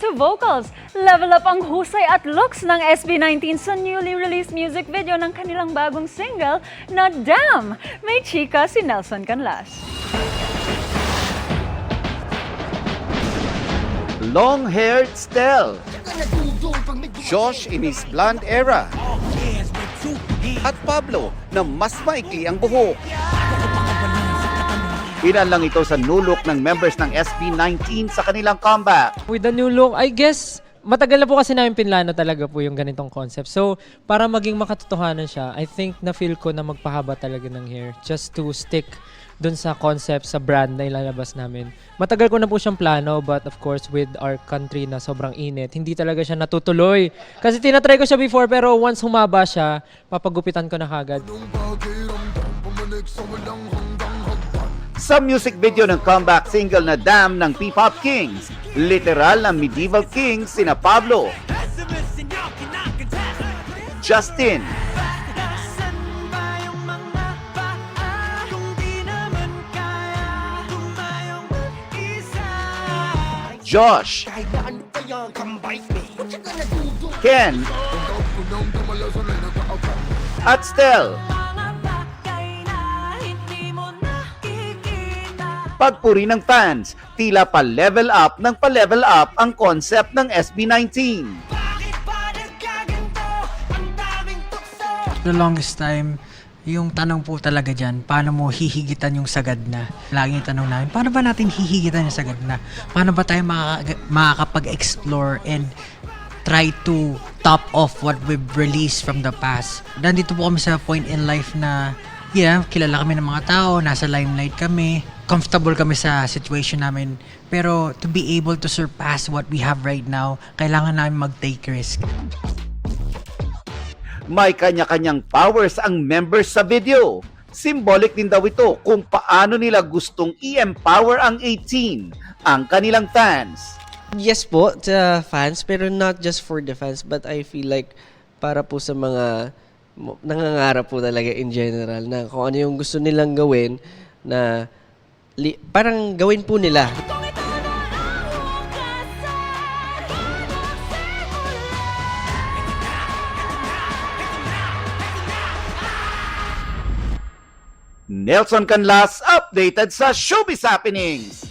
to vocals. Level up ang husay at looks ng SB19 sa newly released music video ng kanilang bagong single na Damn! May chika si Nelson Canlas. Long-haired Stel. Josh in his blonde era. At Pablo na mas maikli ang buhok. Ilan lang ito sa new look ng members ng SB19 sa kanilang comeback. With the new look, I guess, matagal na po kasi namin pinlano talaga po yung ganitong concept. So, para maging makatotohanan siya, I think na-feel ko na magpahaba talaga ng hair just to stick dun sa concept, sa brand na ilalabas namin. Matagal ko na po siyang plano, but of course, with our country na sobrang init, hindi talaga siya natutuloy. Kasi tinatry ko siya before, pero once humaba siya, papagupitan ko na kagad. Sa music video ng comeback single na Damn ng P-Pop Kings, literal na medieval kings sina Pablo, Justin, Josh, Ken, at Stel. Pagpuri ng fans, tila pa-level up ng pa-level up ang concept ng SB19. The longest time, yung tanong po talaga dyan, paano mo hihigitan yung sagad na? Laging tanong namin, paano ba natin hihigitan yung sagad na? Paano ba tayo makakapag-explore and try to top off what we've released from the past? Nandito po kami sa point in life na, yeah, kilala kami ng mga tao, nasa limelight kami, comfortable kami sa situation namin. Pero to be able to surpass what we have right now, kailangan namin mag-take risk. May kanya-kanyang powers ang members sa video. Symbolic din daw ito kung paano nila gustong i-empower ang 18, ang kanilang fans. Yes po, sa fans, pero not just for the fans, but I feel like para po sa mga nangangarap po talaga in general na kung ano yung gusto nilang gawin na parang gawin po nila. Nelson Canlas, updated sa Showbiz Happenings.